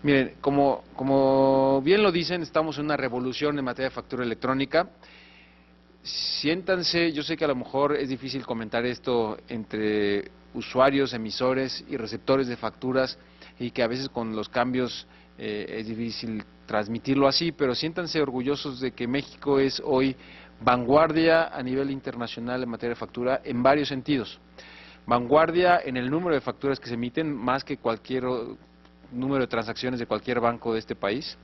Miren, como bien lo dicen, estamos en una revolución en materia de factura electrónica. Siéntanse, yo sé que a lo mejor es difícil comentar esto entre usuarios, emisores y receptores de facturas y que a veces con los cambios es difícil transmitirlo así, pero siéntanse orgullosos de que México es hoy vanguardia a nivel internacional en materia de factura en varios sentidos. Vanguardia en el número de facturas que se emiten, más que cualquier número de transacciones de cualquier banco de este país.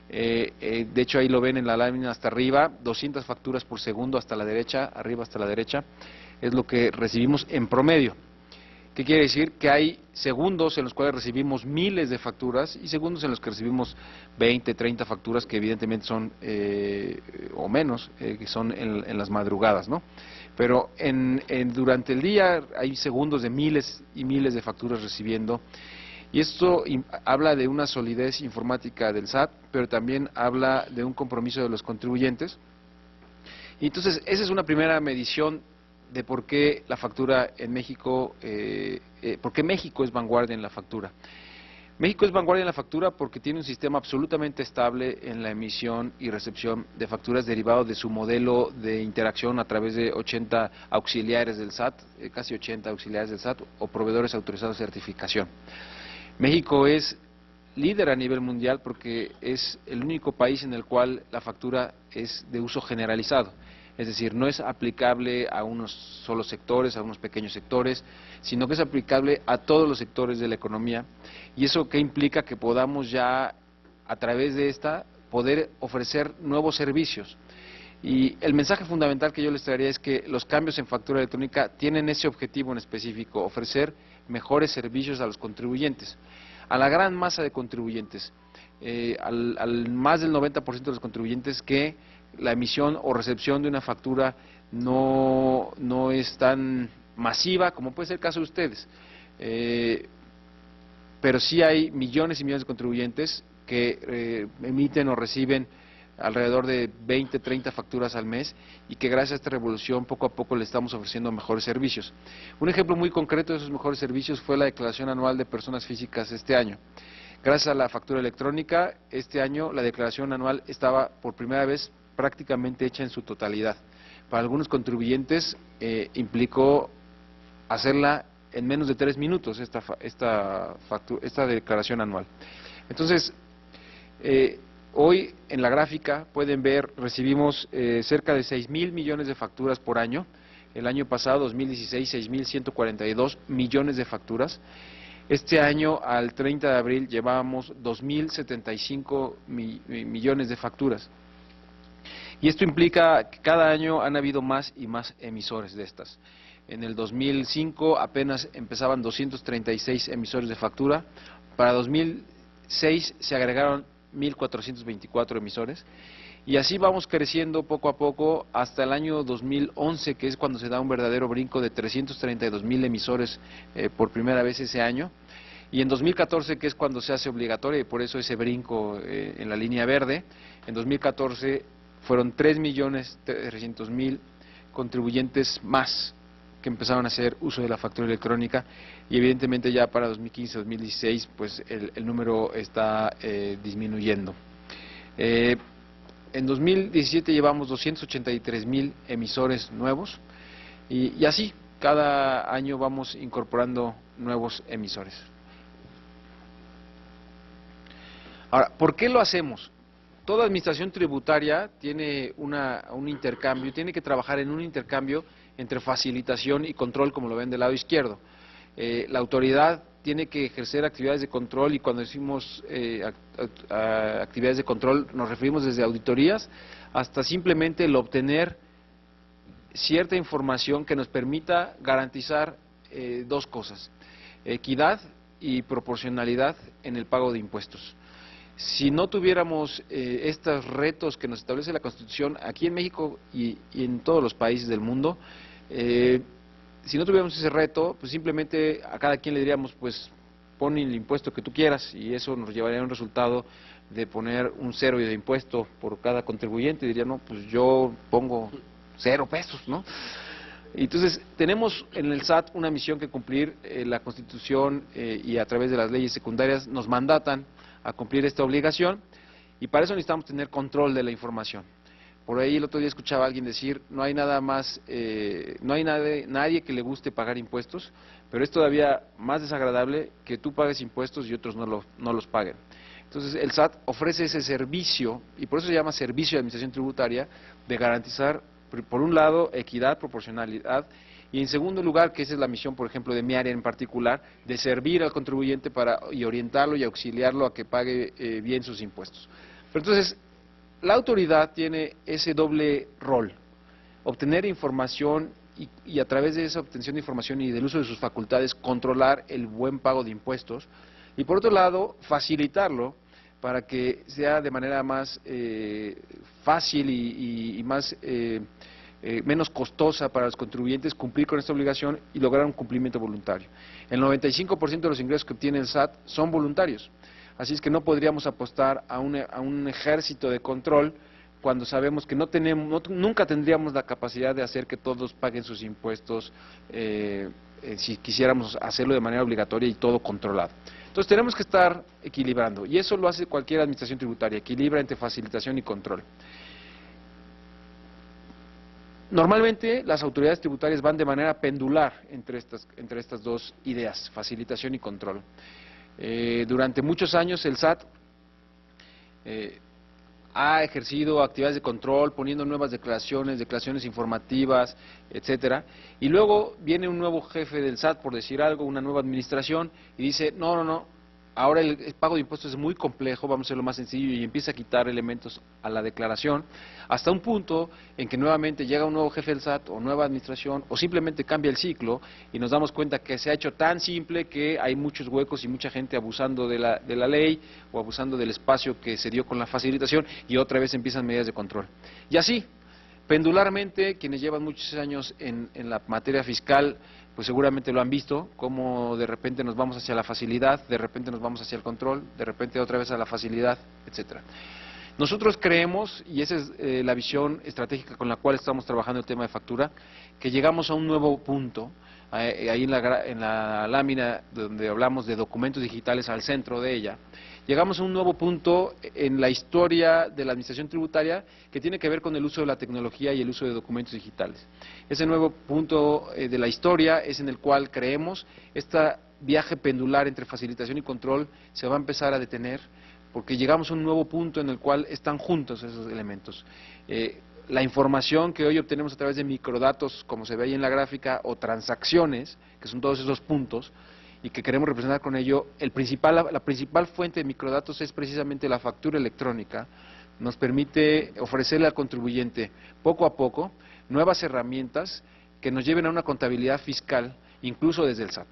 De hecho, ahí lo ven en la lámina hasta arriba, 200 facturas por segundo hasta la derecha, arriba hasta la derecha, es lo que recibimos en promedio. ¿Qué quiere decir? Que hay segundos en los cuales recibimos miles de facturas y segundos en los que recibimos 20, 30 facturas que evidentemente son, o menos, que son en las madrugadas, ¿no? Pero durante el día hay segundos de miles y miles de facturas recibiendo. Y esto habla de una solidez informática del SAT, pero también habla de un compromiso de los contribuyentes. Y entonces, esa es una primera medición de por qué la factura en México, por qué México es vanguardia en la factura. México es vanguardia en la factura porque tiene un sistema absolutamente estable en la emisión y recepción de facturas derivado de su modelo de interacción a través de 80 auxiliares del SAT, casi 80 auxiliares del SAT o proveedores autorizados de certificación. México es líder a nivel mundial porque es el único país en el cual la factura es de uso generalizado, es decir, no es aplicable a unos solos sectores, a unos pequeños sectores, sino que es aplicable a todos los sectores de la economía. ¿Y eso qué implica? Que podamos ya, a través de esta, poder ofrecer nuevos servicios. Y el mensaje fundamental que yo les traería es que los cambios en factura electrónica tienen ese objetivo en específico, ofrecer mejores servicios a los contribuyentes, a la gran masa de contribuyentes, al más del 90% de los contribuyentes que la emisión o recepción de una factura no es tan masiva como puede ser el caso de ustedes, pero sí hay millones y millones de contribuyentes que emiten o reciben alrededor de 20, 30 facturas al mes y que gracias a esta revolución poco a poco le estamos ofreciendo mejores servicios. Un ejemplo muy concreto de esos mejores servicios fue la declaración anual de personas físicas este año. Gracias a la factura electrónica, este año la declaración anual estaba por primera vez prácticamente hecha en su totalidad. Para algunos contribuyentes implicó hacerla en menos de 3 minutos esta declaración anual. Entonces, hoy en la gráfica pueden ver, recibimos cerca de 6,000 millones de facturas por año. El año pasado, 2016, 6,142 millones de facturas. Este año, al 30 de abril, llevábamos 2,075 millones de facturas. Y esto implica que cada año han habido más y más emisores de estas. En el 2005 apenas empezaban 236 emisores de factura. Para 2006 se agregaron 1,424 emisores y así vamos creciendo poco a poco hasta el año 2011, que es cuando se da un verdadero brinco de 332,000 emisores por primera vez ese año, y en 2014, que es cuando se hace obligatorio, y por eso ese brinco en la línea verde. En 2014 fueron 3,300,000 contribuyentes más que empezaron a hacer uso de la factura electrónica, y evidentemente ya para 2015, 2016, pues el número está disminuyendo. En 2017 llevamos 283,000 emisores nuevos, y así cada año vamos incorporando nuevos emisores. Ahora, ¿por qué lo hacemos? Toda administración tributaria tiene un intercambio, tiene que trabajar en un intercambio entre facilitación y control, como lo ven del lado izquierdo. La autoridad tiene que ejercer actividades de control, y cuando decimos actividades de control nos referimos desde auditorías hasta simplemente el obtener cierta información que nos permita garantizar dos cosas: equidad y proporcionalidad en el pago de impuestos. Si no tuviéramos estos retos que nos establece la Constitución aquí en México y en todos los países del mundo, si no tuviéramos ese reto, pues simplemente a cada quien le diríamos, pues pon el impuesto que tú quieras, y eso nos llevaría a un resultado de poner un 0 de impuesto por cada contribuyente. Diría, no, pues yo pongo 0 pesos, ¿no? Entonces, tenemos en el SAT una misión que cumplir. La Constitución y a través de las leyes secundarias nos mandatan a cumplir esta obligación, y para eso necesitamos tener control de la información. Por ahí el otro día escuchaba a alguien decir, no hay nada más, no hay nadie que le guste pagar impuestos, pero es todavía más desagradable que tú pagues impuestos y otros no los paguen. Entonces el SAT ofrece ese servicio, y por eso se llama servicio de administración tributaria, de garantizar, por un lado, equidad, proporcionalidad, y en segundo lugar, que esa es la misión, por ejemplo, de mi área en particular, de servir al contribuyente y orientarlo y auxiliarlo a que pague bien sus impuestos. Pero entonces, la autoridad tiene ese doble rol: obtener información y a través de esa obtención de información y del uso de sus facultades, controlar el buen pago de impuestos, y por otro lado, facilitarlo para que sea de manera más fácil y más menos costosa para los contribuyentes cumplir con esta obligación y lograr un cumplimiento voluntario. El 95% de los ingresos que obtiene el SAT son voluntarios, así es que no podríamos apostar a un ejército de control cuando sabemos que nunca tendríamos la capacidad de hacer que todos paguen sus impuestos si quisiéramos hacerlo de manera obligatoria y todo controlado. Entonces tenemos que estar equilibrando, y eso lo hace cualquier administración tributaria, equilibra entre facilitación y control. Normalmente las autoridades tributarias van de manera pendular entre estas dos ideas, facilitación y control. Durante muchos años el SAT ha ejercido actividades de control, poniendo nuevas declaraciones informativas, etcétera, y luego viene un nuevo jefe del SAT, por decir algo, una nueva administración, y dice, no, ahora el pago de impuestos es muy complejo, vamos a hacerlo más sencillo, y empieza a quitar elementos a la declaración, hasta un punto en que nuevamente llega un nuevo jefe del SAT o nueva administración, o simplemente cambia el ciclo, y nos damos cuenta que se ha hecho tan simple que hay muchos huecos y mucha gente abusando de la ley, o abusando del espacio que se dio con la facilitación, y otra vez empiezan medidas de control. Y así, pendularmente, quienes llevan muchos años en la materia fiscal, pues seguramente lo han visto, cómo de repente nos vamos hacia la facilidad, de repente nos vamos hacia el control, de repente otra vez a la facilidad, etcétera. Nosotros creemos, y esa es la visión estratégica con la cual estamos trabajando el tema de factura, que llegamos a un nuevo punto, ahí en la lámina donde hablamos de documentos digitales, al centro de ella, llegamos a un nuevo punto en la historia de la administración tributaria que tiene que ver con el uso de la tecnología y el uso de documentos digitales. Ese nuevo punto de la historia es en el cual creemos este viaje pendular entre facilitación y control se va a empezar a detener, porque llegamos a un nuevo punto en el cual están juntos esos elementos. La información que hoy obtenemos a través de microdatos, como se ve ahí en la gráfica, o transacciones, que son todos esos puntos, y que queremos representar con ello, la principal fuente de microdatos es precisamente la factura electrónica. Nos permite ofrecerle al contribuyente, poco a poco, nuevas herramientas que nos lleven a una contabilidad fiscal, incluso desde el SAT.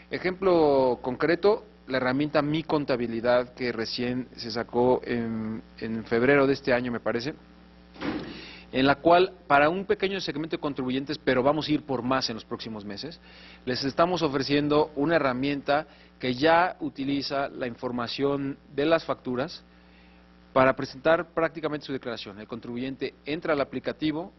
Ejemplo concreto, la herramienta Mi Contabilidad, que recién se sacó en febrero de este año, me parece, en la cual, para un pequeño segmento de contribuyentes, pero vamos a ir por más en los próximos meses, les estamos ofreciendo una herramienta que ya utiliza la información de las facturas para presentar prácticamente su declaración. El contribuyente entra al aplicativo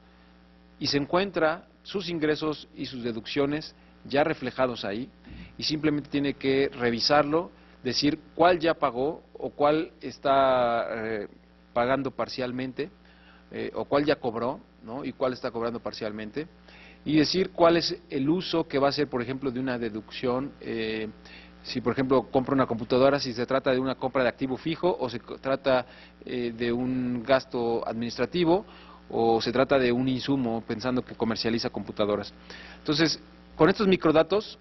y se encuentra sus ingresos y sus deducciones ya reflejados ahí, y simplemente tiene que revisarlo, decir cuál ya pagó o cuál está pagando parcialmente, o cuál ya cobró, ¿no?, y cuál está cobrando parcialmente, y decir cuál es el uso que va a hacer, por ejemplo, de una deducción, si por ejemplo compra una computadora, si se trata de una compra de activo fijo, o se trata de un gasto administrativo, o se trata de un insumo, pensando que comercializa computadoras. Entonces, con estos microdatos,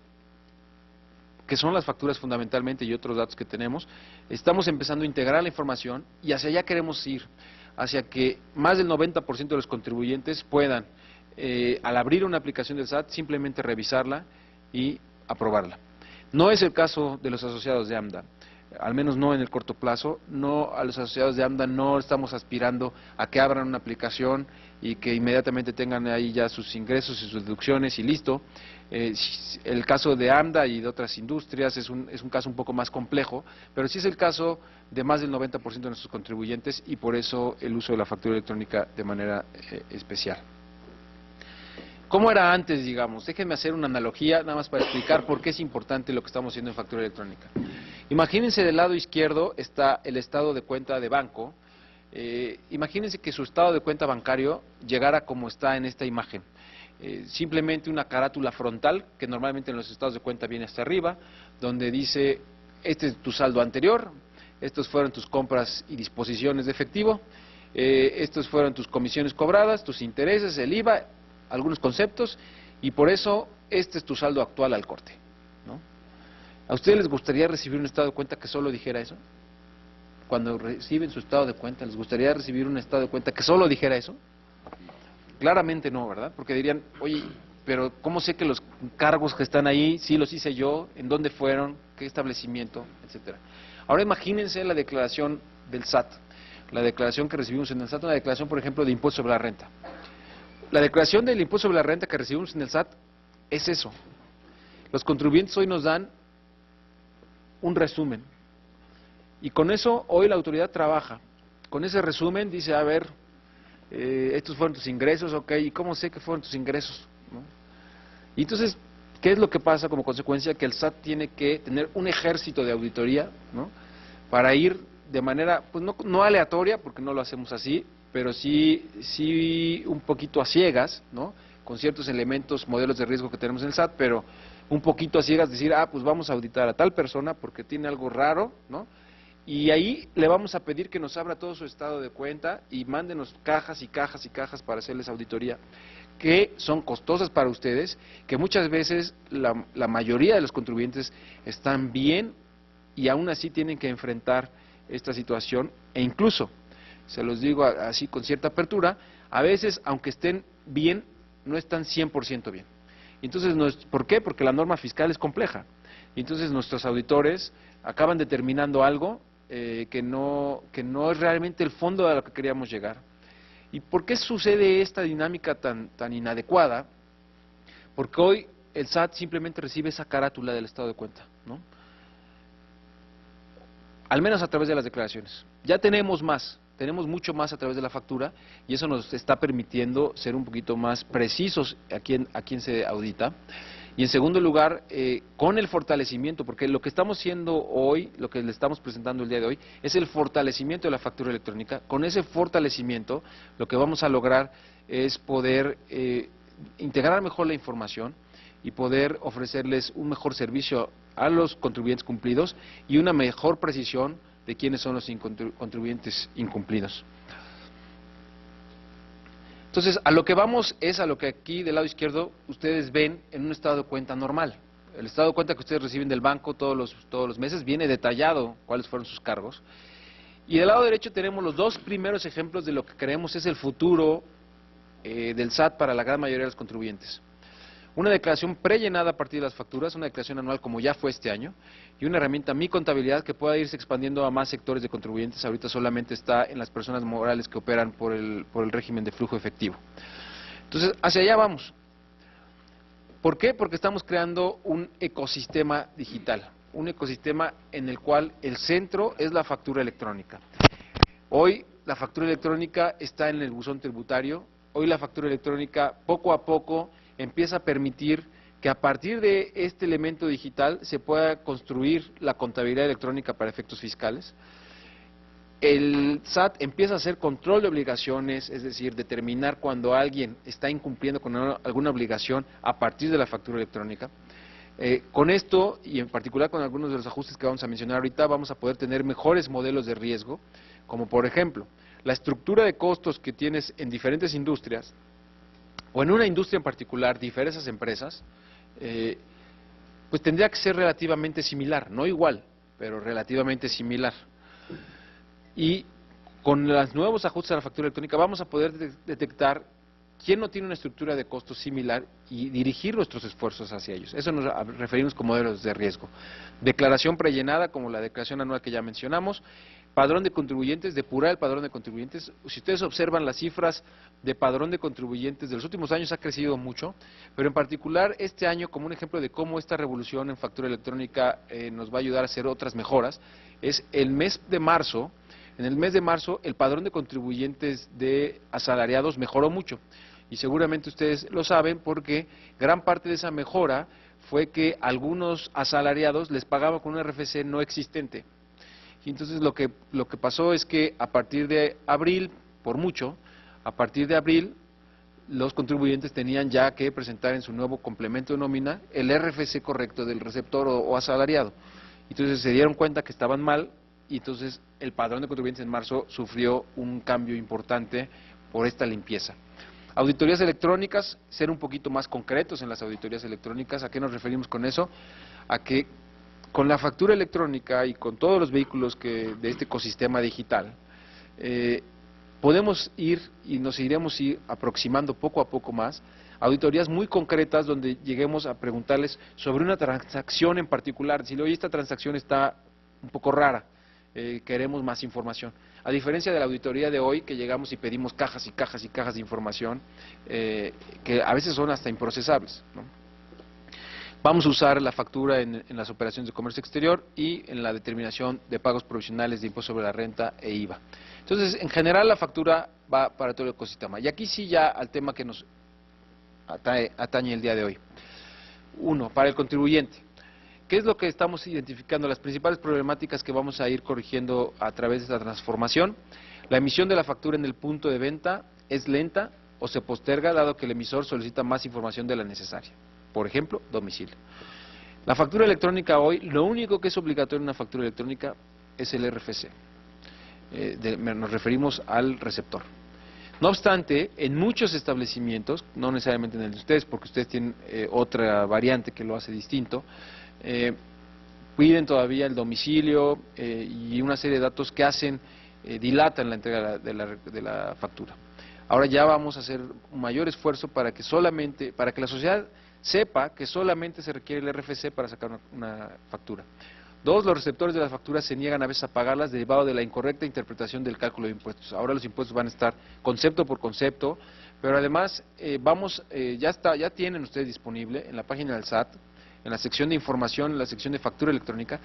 que son las facturas fundamentalmente y otros datos que tenemos, estamos empezando a integrar la información, y hacia allá queremos ir, hacia que más del 90% de los contribuyentes puedan, al abrir una aplicación del SAT, simplemente revisarla y aprobarla. No es el caso de los asociados de AMDA, al menos no en el corto plazo. No, a los asociados de AMDA no estamos aspirando a que abran una aplicación y que inmediatamente tengan ahí ya sus ingresos y sus deducciones y listo. El caso de AMDA y de otras industrias es un caso un poco más complejo, pero sí es el caso de más del 90% de nuestros contribuyentes, y por eso el uso de la factura electrónica de manera especial. ¿Cómo era antes, digamos? Déjenme hacer una analogía nada más para explicar por qué es importante lo que estamos haciendo en factura electrónica. Imagínense del lado izquierdo está el estado de cuenta de banco. Imagínense que su estado de cuenta bancario llegara como está en esta imagen. Simplemente una carátula frontal, que normalmente en los estados de cuenta viene hasta arriba, donde dice, este es tu saldo anterior, estos fueron tus compras y disposiciones de efectivo, estos fueron tus comisiones cobradas, tus intereses, el IVA, algunos conceptos, y por eso este es tu saldo actual al corte, ¿no? ¿A ustedes les gustaría recibir un estado de cuenta que solo dijera eso? Cuando reciben su estado de cuenta, ¿les gustaría recibir un estado de cuenta que solo dijera eso? Claramente no, ¿verdad? Porque dirían, oye, pero ¿cómo sé que los cargos que están ahí, sí los hice yo, en dónde fueron, qué establecimiento, etcétera? Ahora imagínense la declaración del SAT, la declaración que recibimos en el SAT, una declaración, por ejemplo, de impuesto sobre la renta. La declaración del impuesto sobre la renta que recibimos en el SAT es eso. Los contribuyentes hoy nos dan un resumen, y con eso hoy la autoridad trabaja. Con ese resumen dice, a ver, estos fueron tus ingresos, ok, ¿y cómo sé que fueron tus ingresos? ¿No? Y entonces, ¿qué es lo que pasa como consecuencia? Que el SAT tiene que tener un ejército de auditoría, ¿no? Para ir de manera, pues no aleatoria, porque no lo hacemos así, pero sí un poquito a ciegas, ¿no? Con ciertos elementos, modelos de riesgo que tenemos en el SAT, pero un poquito a ciegas decir, pues vamos a auditar a tal persona porque tiene algo raro, ¿no? Y ahí le vamos a pedir que nos abra todo su estado de cuenta y mándenos cajas y cajas y cajas para hacerles auditoría, que son costosas para ustedes, que muchas veces la mayoría de los contribuyentes están bien y aún así tienen que enfrentar esta situación, e incluso, se los digo así con cierta apertura, a veces aunque estén bien, no están 100% bien. Entonces, ¿por qué? Porque la norma fiscal es compleja, y entonces nuestros auditores acaban determinando algo que no es realmente el fondo a lo que queríamos llegar. ¿Y por qué sucede esta dinámica tan inadecuada? Porque hoy el SAT simplemente recibe esa carátula del estado de cuenta, ¿no? Al menos a través de las declaraciones. Ya tenemos mucho más a través de la factura, y eso nos está permitiendo ser un poquito más precisos a quién se audita. Y en segundo lugar, con el fortalecimiento, porque lo que estamos haciendo hoy, lo que le estamos presentando el día de hoy, es el fortalecimiento de la factura electrónica. Con ese fortalecimiento, lo que vamos a lograr es poder integrar mejor la información y poder ofrecerles un mejor servicio a los contribuyentes cumplidos y una mejor precisión de quiénes son los contribuyentes incumplidos. Entonces, a lo que vamos es a lo que aquí del lado izquierdo ustedes ven en un estado de cuenta normal. El estado de cuenta que ustedes reciben del banco todos los meses viene detallado cuáles fueron sus cargos. Y del lado derecho tenemos los dos primeros ejemplos de lo que creemos es el futuro del SAT para la gran mayoría de los contribuyentes. Una declaración prellenada a partir de las facturas, una declaración anual como ya fue este año, y una herramienta Mi Contabilidad que pueda irse expandiendo a más sectores de contribuyentes. Ahorita solamente está en las personas morales que operan por el régimen de flujo efectivo. Entonces, hacia allá vamos. ¿Por qué? Porque estamos creando un ecosistema digital, un ecosistema en el cual el centro es la factura electrónica. Hoy la factura electrónica está en el buzón tributario, hoy la factura electrónica poco a poco empieza a permitir que a partir de este elemento digital se pueda construir la contabilidad electrónica para efectos fiscales. El SAT empieza a hacer control de obligaciones, es decir, determinar cuando alguien está incumpliendo con alguna obligación a partir de la factura electrónica. Con esto, y en particular con algunos de los ajustes que vamos a mencionar ahorita, vamos a poder tener mejores modelos de riesgo, como por ejemplo, la estructura de costos que tienes en diferentes industrias, o en una industria en particular, diversas empresas, pues tendría que ser relativamente similar, no igual, pero relativamente similar. Y con los nuevos ajustes a la factura electrónica vamos a poder detectar quién no tiene una estructura de costos similar y dirigir nuestros esfuerzos hacia ellos. Eso nos referimos como modelos de riesgo. Declaración prellenada, como la declaración anual que ya mencionamos. Padrón de contribuyentes, depurar el padrón de contribuyentes. Si ustedes observan las cifras de padrón de contribuyentes de los últimos años ha crecido mucho, pero en particular este año, como un ejemplo de cómo esta revolución en factura electrónica nos va a ayudar a hacer otras mejoras, es el mes de marzo. En el mes de marzo el padrón de contribuyentes de asalariados mejoró mucho, y seguramente ustedes lo saben porque gran parte de esa mejora fue que algunos asalariados les pagaban con un RFC no existente. Y entonces lo que pasó es que a partir de abril, por mucho, a partir de abril, los contribuyentes tenían ya que presentar en su nuevo complemento de nómina el RFC correcto del receptor o asalariado. Entonces se dieron cuenta que estaban mal y entonces el padrón de contribuyentes en marzo sufrió un cambio importante por esta limpieza. Auditorías electrónicas, ser un poquito más concretos en las auditorías electrónicas. ¿A qué nos referimos con eso? A que con la factura electrónica y con todos los vehículos de este ecosistema digital, podemos ir y nos iremos aproximando poco a poco más a auditorías muy concretas donde lleguemos a preguntarles sobre una transacción en particular, decirle, oye, esta transacción está un poco rara, queremos más información. A diferencia de la auditoría de hoy, que llegamos y pedimos cajas y cajas y cajas de información, que a veces son hasta improcesables, ¿no? Vamos a usar la factura en las operaciones de comercio exterior y en la determinación de pagos provisionales de impuesto sobre la renta e IVA. Entonces, en general, la factura va para todo el ecosistema. Y aquí sí ya al tema que nos atañe el día de hoy. Uno, para el contribuyente. ¿Qué es lo que estamos identificando? Las principales problemáticas que vamos a ir corrigiendo a través de esta transformación. La emisión de la factura en el punto de venta es lenta o se posterga dado que el emisor solicita más información de la necesaria. Por ejemplo, domicilio. La factura electrónica hoy, lo único que es obligatorio en una factura electrónica es el RFC. Nos referimos al receptor. No obstante, en muchos establecimientos, no necesariamente en el de ustedes, porque ustedes tienen otra variante que lo hace distinto, piden todavía el domicilio y una serie de datos que dilatan la entrega de la factura. Ahora ya vamos a hacer un mayor esfuerzo para que la sociedad sepa que solamente se requiere el RFC para sacar una factura. Dos, los receptores de las facturas se niegan a veces a pagarlas derivado de la incorrecta interpretación del cálculo de impuestos. Ahora los impuestos van a estar concepto por concepto, pero además ya tienen ustedes disponible en la página del SAT, en la sección de información, en la sección de factura electrónica,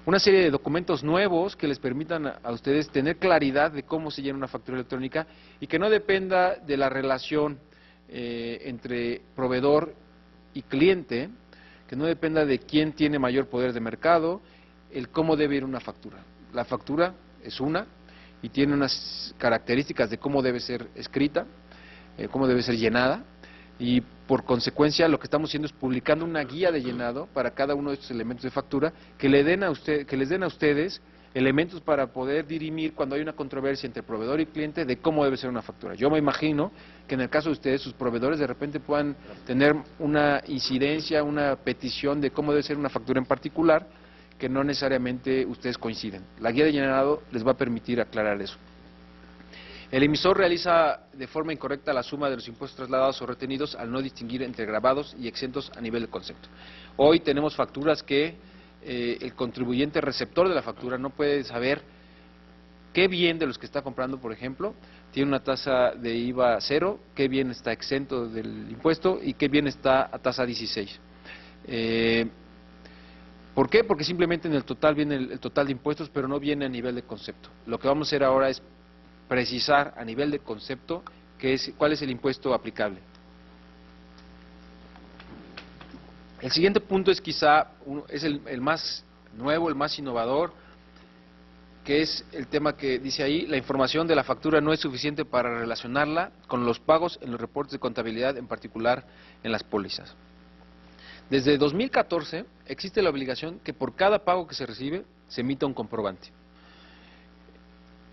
una serie de documentos nuevos que les permitan a ustedes tener claridad de cómo se llena una factura electrónica y que no dependa de la relación entre proveedor y cliente, que no dependa de quién tiene mayor poder de mercado, el cómo debe ir una factura. La factura es una y tiene unas características de cómo debe ser escrita, cómo debe ser llenada, y por consecuencia lo que estamos haciendo es publicando una guía de llenado para cada uno de estos elementos de factura que les den a ustedes elementos para poder dirimir cuando hay una controversia entre proveedor y cliente de cómo debe ser una factura. Yo me imagino que en el caso de ustedes, sus proveedores de repente puedan tener una incidencia, una petición de cómo debe ser una factura en particular, que no necesariamente ustedes coinciden. La guía de llenado les va a permitir aclarar eso. El emisor realiza de forma incorrecta la suma de los impuestos trasladados o retenidos al no distinguir entre gravados y exentos a nivel de concepto. Hoy tenemos facturas que el contribuyente receptor de la factura no puede saber qué bien de los que está comprando, por ejemplo, tiene una tasa de IVA 0, qué bien está exento del impuesto y qué bien está a tasa 16. ¿Por qué? Porque simplemente en el total viene el total de impuestos, pero no viene a nivel de concepto. Lo que vamos a hacer ahora es precisar a nivel de concepto cuál es el impuesto aplicable. El siguiente punto es quizá el más nuevo, el más innovador, que es el tema que dice ahí: la información de la factura no es suficiente para relacionarla con los pagos en los reportes de contabilidad, en particular en las pólizas. Desde 2014 existe la obligación que por cada pago que se recibe se emita un comprobante.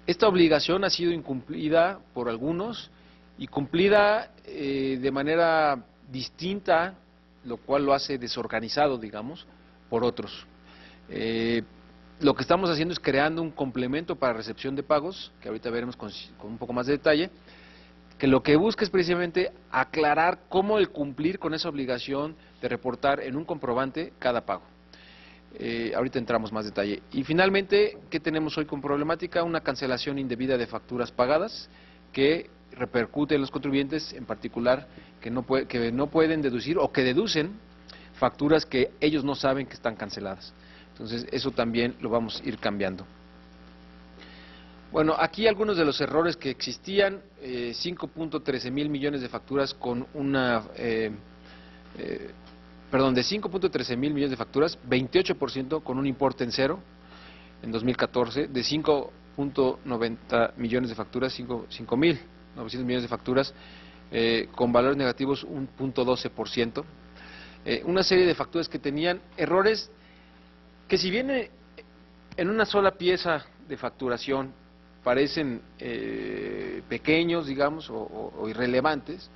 Esta obligación ha sido incumplida por algunos y cumplida de manera distinta, lo cual lo hace desorganizado, digamos, por otros. Lo que estamos haciendo es creando un complemento para recepción de pagos, que ahorita veremos con un poco más de detalle, que lo que busca es precisamente aclarar cómo el cumplir con esa obligación de reportar en un comprobante cada pago. Ahorita entramos más detalle. Y finalmente, ¿qué tenemos hoy con problemática? Una cancelación indebida de facturas pagadas que repercute en los contribuyentes, en particular que no pueden deducir o que deducen facturas que ellos no saben que están canceladas. Entonces, eso también lo vamos a ir cambiando. Bueno, aquí algunos de los errores que existían: 5.13 mil millones de facturas con una perdón, de 5.13 mil millones de facturas, 28% con un importe en cero en 2014, de 5.90 millones de facturas, 5.900 millones de facturas, con valores negativos un 0.12%. Una serie de facturas que tenían errores que, si bien en una sola pieza de facturación parecen pequeños, digamos, o irrelevantes,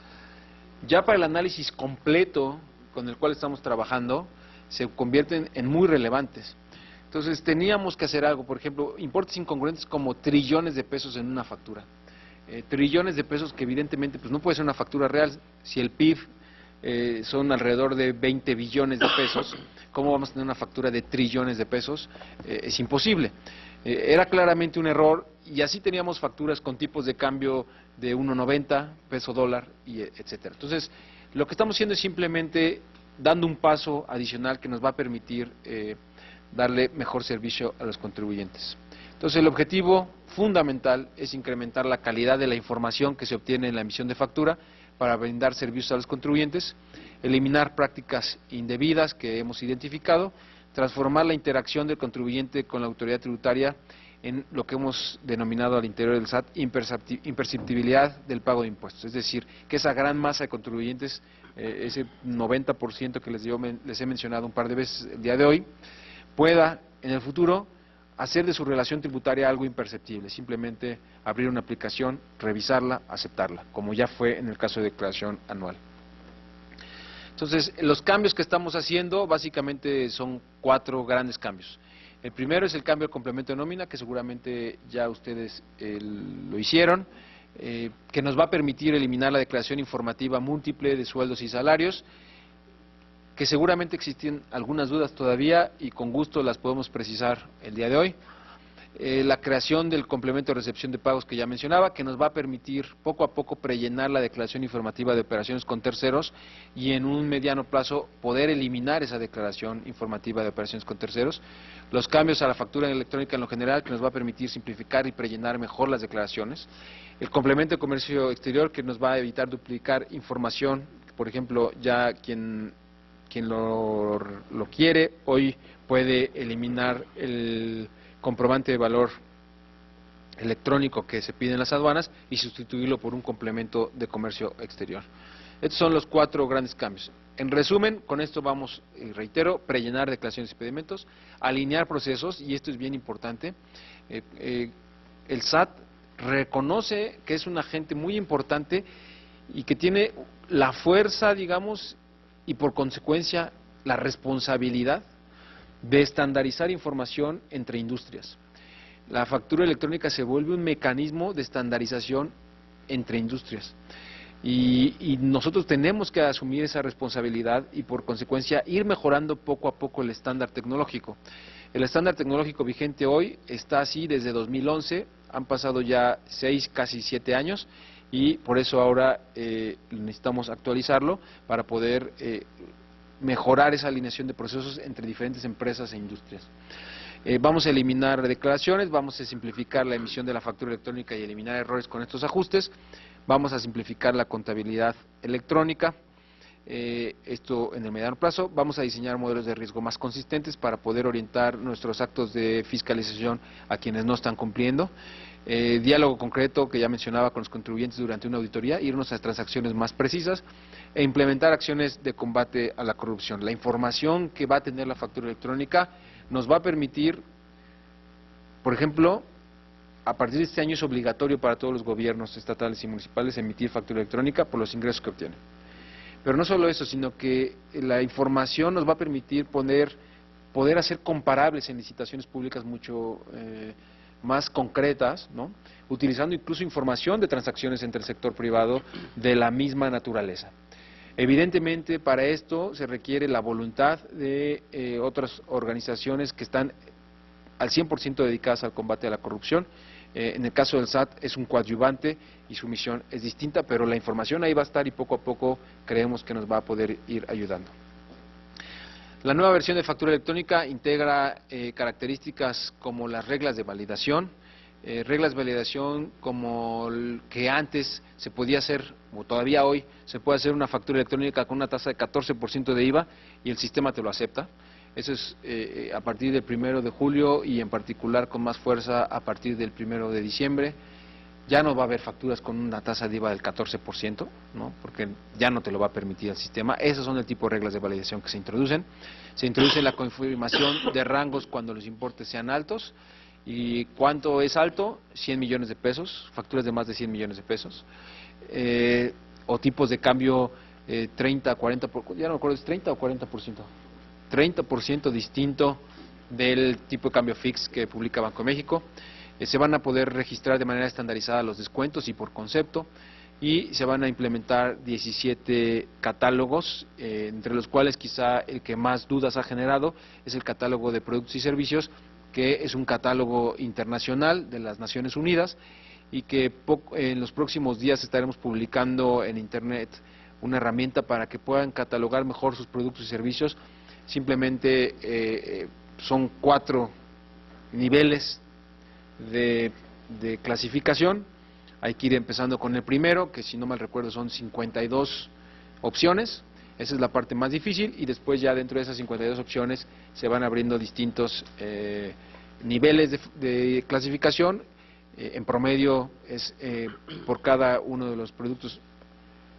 ya para el análisis completo con el cual estamos trabajando, se convierten en muy relevantes. Entonces teníamos que hacer algo, por ejemplo, importes incongruentes como trillones de pesos en una factura. Trillones de pesos que evidentemente pues no puede ser una factura real. Si el PIB son alrededor de 20 billones de pesos, ¿cómo vamos a tener una factura de trillones de pesos? Es imposible. Era claramente un error, y así teníamos facturas con tipos de cambio de 1.90, peso dólar, y etcétera. Entonces, lo que estamos haciendo es simplemente dando un paso adicional que nos va a permitir darle mejor servicio a los contribuyentes. Entonces, el objetivo fundamental es incrementar la calidad de la información que se obtiene en la emisión de factura para brindar servicios a los contribuyentes, eliminar prácticas indebidas que hemos identificado, transformar la interacción del contribuyente con la autoridad tributaria en lo que hemos denominado al interior del SAT imperceptibilidad del pago de impuestos. Es decir, que esa gran masa de contribuyentes, ese 90% que les he mencionado un par de veces el día de hoy, pueda en el futuro hacer de su relación tributaria algo imperceptible, simplemente abrir una aplicación, revisarla, aceptarla, como ya fue en el caso de declaración anual. Entonces, los cambios que estamos haciendo básicamente son 4 grandes cambios. El primero es el cambio al complemento de nómina, que seguramente ya ustedes lo hicieron, que nos va a permitir eliminar la declaración informativa múltiple de sueldos y salarios, que seguramente existen algunas dudas todavía y con gusto las podemos precisar el día de hoy. La creación del complemento de recepción de pagos que ya mencionaba, que nos va a permitir poco a poco prellenar la declaración informativa de operaciones con terceros y en un mediano plazo poder eliminar esa declaración informativa de operaciones con terceros. Los cambios a la factura electrónica en lo general, que nos va a permitir simplificar y prellenar mejor las declaraciones. El complemento de comercio exterior, que nos va a evitar duplicar información. Por ejemplo, ya quien lo quiere hoy puede eliminar el comprobante de valor electrónico que se pide en las aduanas y sustituirlo por un complemento de comercio exterior. Estos son los 4 grandes cambios. En resumen, con esto vamos, reitero, prellenar declaraciones y pedimentos, alinear procesos, y esto es bien importante. El SAT reconoce que es un agente muy importante y que tiene la fuerza, digamos, y por consecuencia la responsabilidad de estandarizar información entre industrias. La factura electrónica se vuelve un mecanismo de estandarización entre industrias y nosotros tenemos que asumir esa responsabilidad y por consecuencia ir mejorando poco a poco el estándar tecnológico. El estándar tecnológico vigente hoy está así desde 2011, han pasado ya 6, casi 7 años y por eso ahora necesitamos actualizarlo para poder mejorar esa alineación de procesos entre diferentes empresas e industrias. Vamos a eliminar declaraciones, vamos a simplificar la emisión de la factura electrónica y eliminar errores con estos ajustes, vamos a simplificar la contabilidad electrónica, esto en el mediano plazo, vamos a diseñar modelos de riesgo más consistentes para poder orientar nuestros actos de fiscalización a quienes no están cumpliendo, diálogo concreto que ya mencionaba con los contribuyentes durante una auditoría, irnos a transacciones más precisas e implementar acciones de combate a la corrupción. La información que va a tener la factura electrónica nos va a permitir, por ejemplo, a partir de este año es obligatorio para todos los gobiernos estatales y municipales emitir factura electrónica por los ingresos que obtienen. Pero no solo eso, sino que la información nos va a permitir poder hacer comparables en licitaciones públicas mucho más concretas, ¿no? Utilizando incluso información de transacciones entre el sector privado de la misma naturaleza. Evidentemente, para esto se requiere la voluntad de otras organizaciones que están al 100% dedicadas al combate a la corrupción. En el caso del SAT es un coadyuvante y su misión es distinta, pero la información ahí va a estar y poco a poco creemos que nos va a poder ir ayudando. La nueva versión de factura electrónica integra características como las reglas de validación, reglas de validación como el que antes se podía hacer, o todavía hoy, se puede hacer una factura electrónica con una tasa de 14% de IVA y el sistema te lo acepta. Eso es a partir del 1 de julio y en particular con más fuerza a partir del 1 de diciembre. Ya no va a haber facturas con una tasa de IVA del 14%, ¿no? Porque ya no te lo va a permitir el sistema. Esas son el tipo de reglas de validación que se introducen. Se introduce la confirmación de rangos cuando los importes sean altos. ¿Y cuánto es alto? 100 millones de pesos, facturas de más de 100 millones de pesos. O tipos de cambio 30, 40, ya no me acuerdo, ¿es 30 o 40%? 30% distinto del tipo de cambio fix que publica Banco de México. Se van a poder registrar de manera estandarizada los descuentos y por concepto, y se van a implementar 17 catálogos, entre los cuales quizá el que más dudas ha generado es el catálogo de productos y servicios, que es un catálogo internacional de las Naciones Unidas y que en los próximos días estaremos publicando en Internet una herramienta para que puedan catalogar mejor sus productos y servicios. Simplemente son 4 niveles de clasificación. Hay que ir empezando con el primero, que si no mal recuerdo son 52 opciones. Esa es la parte más difícil, y después ya dentro de esas 52 opciones se van abriendo distintos niveles de clasificación. En promedio es por cada uno de los productos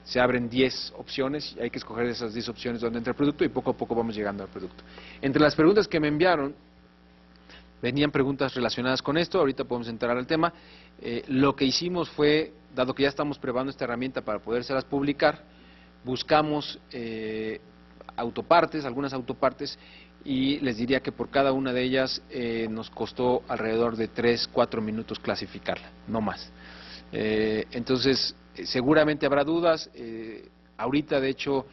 se abren 10 opciones, y hay que escoger esas 10 opciones donde entra el producto, y poco a poco vamos llegando al producto. Entre las preguntas que me enviaron, venían preguntas relacionadas con esto. Ahorita podemos entrar al tema. Lo que hicimos fue, dado que ya estamos probando esta herramienta para podérselas publicar, buscamos autopartes, algunas autopartes, y les diría que por cada una de ellas nos costó alrededor de 3-4 minutos clasificarla, no más. Entonces, seguramente habrá dudas. Ahorita, de hecho,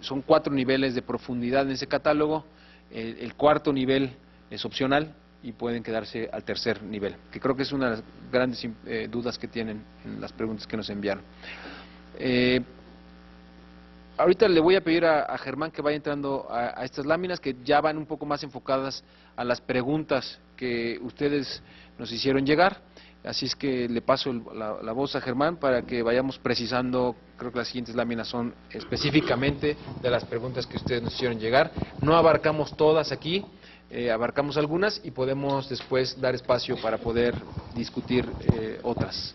son 4 niveles de profundidad en ese catálogo. El cuarto nivel es opcional y pueden quedarse al tercer nivel, que creo que es una de las grandes dudas que tienen en las preguntas que nos enviaron. Ahorita le voy a pedir a Germán que vaya entrando a estas láminas, que ya van un poco más enfocadas a las preguntas que ustedes nos hicieron llegar. Así es que le paso la voz a Germán para que vayamos precisando. Creo que las siguientes láminas son específicamente de las preguntas que ustedes nos hicieron llegar. No abarcamos todas aquí, abarcamos algunas y podemos después dar espacio para poder discutir otras.